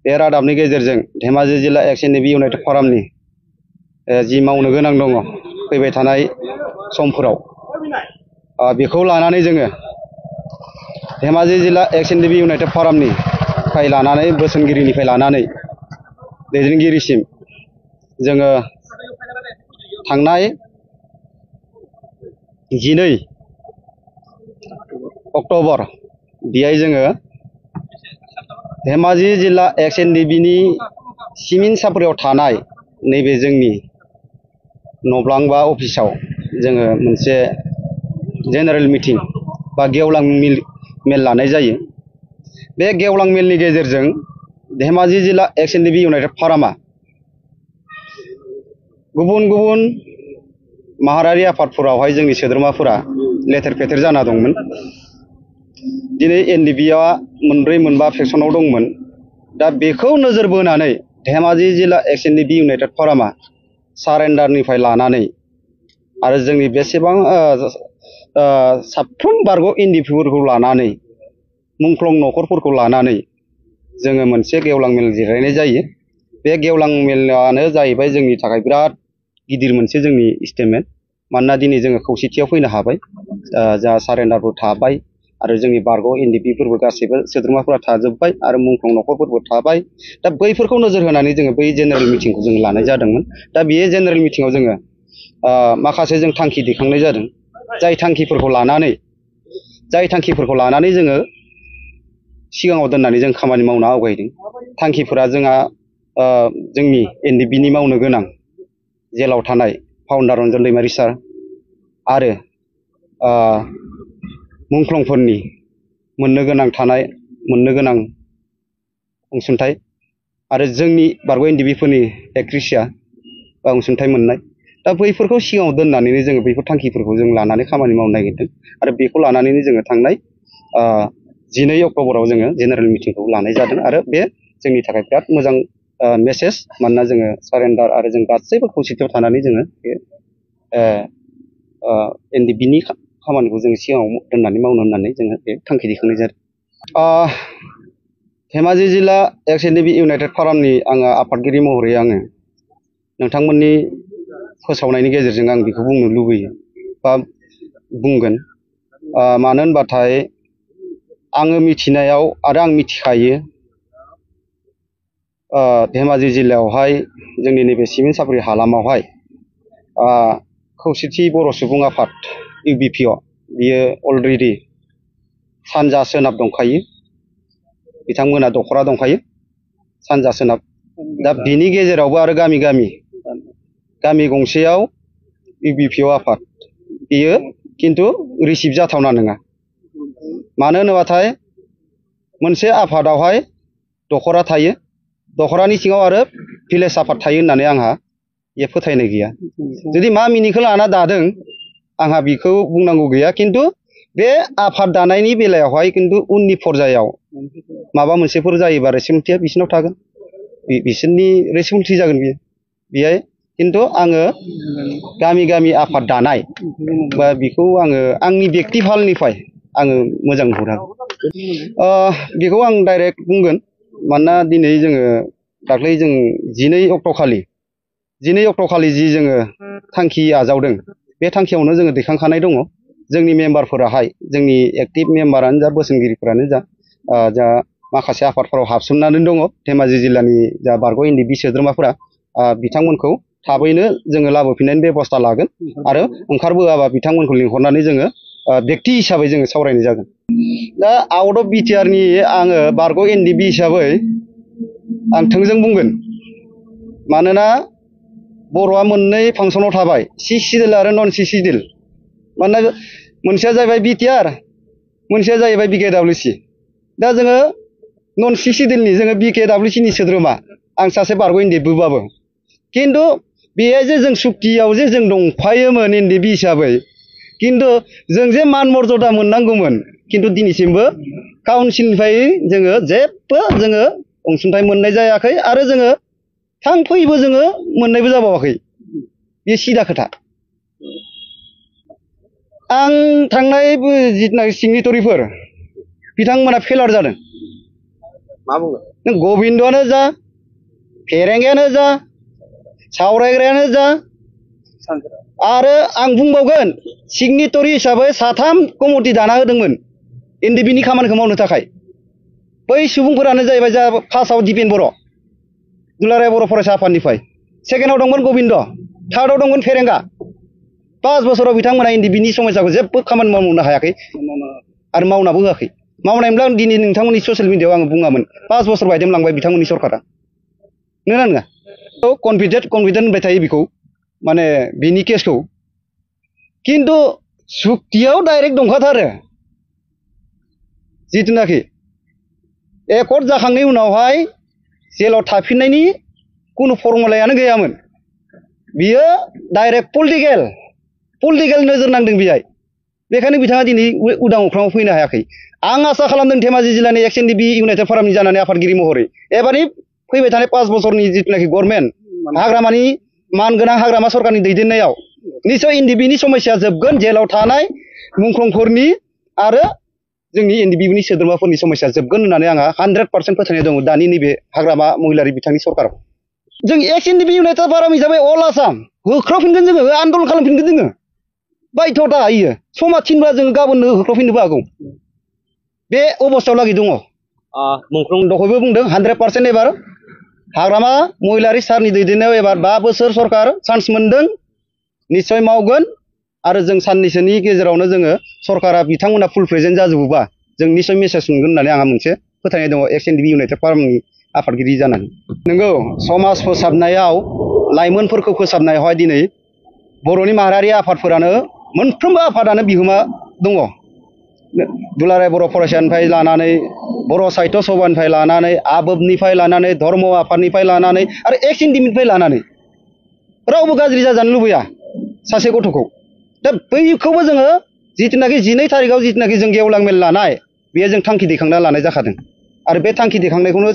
बे रादाबनि गेजेरजों धेमाजि जिल्ला एक्स एन.ए.बि इउनाइटेड फरामनि जि मावनो गोनां दङ फैबाय थानाय समफोराव बेखौ लानानै जोङो धेमाजि जिल्ला एक्स एन.ए.बि इउनाइटेड फरामनिफ्राय लानानै बोसोनगिरिनिफ्राय लानानै दैदेनगिरिसिम जोङो थांनाय 12 अक्ट'बर बेहाय जोङो धेमाजि जिल्ला एक्स एन.ए.बि सिमिन सापरियाव थानाय नैबे जोंनि नब्लां बा अफिसाव जोङो मोनसे जेनेरेल मिटिं बा गेवलां मेल लानाय जायो। बे गेवलां मेलनि गेजेरजों धेमाजि जिल्ला एक्स एन.ए.बि इउनाइटेड फरामा गुबुन गुबुन माहारियारि आफादफोरावहाय जोंनि सोद्रोमाफोरा लेथेर फेथेर जाना दंमोन। दिनै एन.डि.बि.आ मोनब्रै मोनबा फेक्सनाव दंमोन। दा बेखौ नोजोर बोनानै धेमाजि जिल्ला एक्स एन.ए.बि इउनाइटेड फरामा सारेन्डारनिफ्राय लानानै आरो जोंनि बेसेबां साफ्रोम बारग' एन.डि.बि.फोरखौ लानानै मुंख्लं नखरफोरखौ लानानै जोङो मोनसे गेवलां मेल जिरायनाय जायो। बे गेवलां मेलानो जाहैबाय जोंनि थाखाय बिराद गिदिर मोनसे जोंनि स्टेटमेन्ट। मानोना दिनै जोङो खौसेथियाव फैनो हाबाय, जा सारेन्डारबो थाबाय आरो जोंनि बारग' एन.डि.बि.फोरबो गासैबो सोद्रोमाफोरा थाजोब्बाय आरो मुंख्लं नखरफोरबो थाबाय। दा बैफोरखौ नोजोर होनानै जोङो बै जेनेरेल मिटिंखौ जों लानाय जादोंमोन। दा बे जेनेरेल मिटिङाव जोङो माखासे जों थांखि दैखांनाय जादों। जाय थांखिफोरखौ लानानै जोङो सिगाङाव दोननानै जों खामानि मावनो आवगायदों। थांखिफोरा जोंहा जोंनि एन.डि.बि.नि मावनो गोनां जेलाव थानाय फाउन्डार रन्जन दैमारि सार आरो मुंख्लंफोरनि मोननो गोनां अनसुंथाइ आरो जोंनि बारग' एन.डि.बि.फोरनि एक्रेसिया बा अनसुंथाइ मोननाय। दा बैफोरखौ सिगाङाव दोननानैनो जोङो बैफोर थांखिफोरखौ जों लानानै खामानि मावनो नागिरदों आरो बेखौ लानानैनो जोङो थांनाय 12 अक्ट'बराव जोङो जेनेरेल मिटिंखौ लानाय जादों आरो बे जोंनि थाखाय बिराद मोजां मेसेज। मानोना जोङो सारेन्डार आरो जों गासैबो खौसेथियाव थानानै जोङो बे एन.डि.बि.नि खामानिखौ जोङो सिगाङाव दोननानै मावनो होननानै जोङो बे थांखि दैखांनाय जादों। धेमाजि जिल्ला एक्स एन.ए.बि इउनाइटेड फरामनि आङो आफादगिरि महरै आङो नोंथांमोननि फोसावनायनि गेजेरजों आं बेखौ बुंनो लुबैयो बा बुंगोन। मानो होनबाथाय आङो मिथिनायाव आरो आं मिथिखायो धेमाजि जिल्लायावहाय जोंनि नैबे सिमेन्ट सापरि हालामावहाय खौसेथि बर' सुबुं आफाद इउ.बि.पि.अ बियो अलरेडि सानजा सोनाब दंखायो। बिथांमोना दखरा दंखायो सानजा सोनाब। दा बिनि गेजेरावबो आरो गामि गंसेयाव इउ.बि.पि.अ आफाद बियो खिन्थु रिसिभ जाथावना नङा। मानो होनोबाथाय मोनसे आफादावहाय दखरा थायो, दखरानि सिङाव आरो भिलेज आफाद थायो होननानै आंहा बे फोथायनाय गैया। जुदि मा मिनिंखौ लाना दादों आंहा बेखौ बुंनांगौ गैया। खिन्थु बे आफाद दानायनि बेलायावहाय खिन्थु उननि पर्यायाव माबा मोनसेफोर जायोबा रेसपन्सिबिलिटिया बिसोरनाव थागोन, बिसोरनि रेसपन्सिबिलिटि जागोन बियो। बेहाय खिन्थु आङो गामि आफाद दानाय बा बेखौ आङो आंनि बेक्ति फालनिफ्राय आङो मोजां नुहुरा। बेखौ आं डाइरेक्ट बुंगोन। मानोना दिनै जोङो दाख्लै जों 12 अक्ट'खालि जि जोङो थांखि आजावदों बे थांखियावनो जोङो दैखांखानाय दङ। जोंनि मेम्बारफोराहाय जोंनि एक्टिभ मेम्बारानो जा बोसोनगिरिफोरानो जा माखासे आफादफोराव हाबसोमनानै दङ। धेमाजि जिल्लानि जा बारग' एन.डि.बि सोद्रोमाफोरा बिथांमोनखौ थाबैनो जोङो लाबोफिननायनि बेबस्था लागोन आरो ओंखारबोआबा बिथांमोनखौ लिंहरनानै जोङो बेक्ति हिसाबै जोङो सावरायनाय जागोन। दा आउट अफ बिटिआरनि आङो बारग' एन.डि.बि हिसाबै आं थोंजों बुंगोन। मानोना बर'आ मोननै फांसनाव थाबाय, सि सिडिउल आरो नन सि सिडिउल। मानोना मोनसेया जाहैबाय बिटिआर, मोनसेया जाहैबाय BKWC। दा जोङो नन सि सिडिउलनि जोङो BKWCनि सोद्रोमा, आं सासे बारग' एन.डि.बिबाबो खिन्थु बेहाय जे जों सुक्तियाव जे जों दंफायोमोन एन.डि.बि हिसाबै, खिन्थु जों जे मान मर्यादा मोननांगौमोन खिन्थु दिनैसिमबो काउन्सिलनिफ्राय जोङो जेबो जोङो अनसुंथाइ मोननाय जायाखै आरो जोङो थांफैबो जोङो मोननायबो जाबावाखै। बे सिदा खोथा। आं थांनाय जिथुनाखि सिगनेटरिफोर बिथांमोना फेलार जादों। मा बुङो? नों गबिन्दआनो जा फेरेंगायानो जा सावरायग्रायानो जा आरो आं बुंबावगोन सिगनेटरि हिसाबै 3 कमिटि दाना होदोंमोन एनडिबिनि खामानिखौ मावनो थाखाय बै सुबुंफोरानो जाहैबाय जा फार्स्टआव दिपेन बर' दुलाराय बर' फरायसा आफादनिफ्राय सेकेन्डआव दंमोन गबिन्द थार्डआव दंमोन फेरेंगा 5 बोसोराव बिथांमोना एनडिबिनि समस्याखौ जेबो खामानि मावनो हायाखै आरो मावनाबो होआखै मावनायमोनब्ला दिनै नोंथांमोननि ससियेल मिडियायाव आङो बुङामोन 5 बोसोर बायदेमलांबाय बिथांमोननि सरकारा नोंगोना नङा कनफिडेन्ट होनबाय थायो बेखौ माने बिनि केसखौ किन्तु सुक्तियाव डाइरेक्ट दंखाथारो जिथुनाखि एकर्ड जाखांनायनि उनावहाय जेलाव थाफिननायनि कुनु फर्मुलायानो गैयामोन बियो डाइरेक्ट पलिटिकेल नोजोर नांदों बेहाय बेखायनो बिथाङा दिनै उदां अख्राङाव फैनो हायाखै आं आसा खालामदों धेमाजि जिल्लानि एक्स एनडिबि इउनाइटेड फरामनि जानानै आफादगिरि महरै एबारनि फैबाय थानाय 5 बोसोरनि जिथुनाखि गभर्नमेन्ट हाग्रामानि मानगोनां हाग्रामा सरकारनि दैदेननायाव निश्चय एनडिबिनि समस्या जोबगोन जेलाव थानाय मुंख्लंफोरनि आरो जोंनि एनडिबिनि सोद्रोमाफोरनि समस्या जोबगोन होननानै आंहा 100% फोथायनाय दङ दानि नैबे हाग्रामा महिलारि बिथांनि सरकाराव जों एक्स एनडिबि इउनाइटेड फराम हिसाबै अल आसाम होख्रावफिनगोन जोङो आन्दलन खालामफिनगोन जोङो बाध्यता होयो समा थिनब्ला जोङो गाबोननो होख्रावफिननोबो हागौ बे अबस्थायाव लागै दङ मुंख्लं दहायबो बुंदों 100% एबार हाग्रामा महिलारि सारनि दैदेननायाव एबार 5 बोसोर सरकार चान्स मोनदों निश्चय मावगोन आरो जों साननैसोनि गेजेरावनो जोङो सरकारा बिथांमोना फुल प्रेजेन्ट जाजोबोबा जों निश्चय मेसेज मोनगोन होननानै आंहा मोनसे फोथायनाय दङ एक्स एनडिबि इउनाइटेड फरामनि आफादगिरि जानानै नंगौ समाज फोसाबनायाव लाइमोनफोरखौ फोसाबनायावहाय दिनै बर'नि माहारियारि आफादफोरानो मोनफ्रोमबो आफादानो बिहोमा दङ दुलाराय बर' फरायसानिफ्राय लानानै बर' साहित्य सभानिफ्राय लानानै आबोबनिफ्राय लानानै धर्म आफादनिफ्राय लानानै आरो एक्स एनडिबिनिफ्राय लानानै रावबो गाज्रि जाजानो लुबैया सासे गथ'खौ दा बैखौबो जोङो जिथुनाखि 12 थारिखआव जिथुनाखि जों गेवलां मेल लानाय बेयो जों थांखि दैखांना लानाय जाखादों आरो बे थांखि दैखांनायखौनो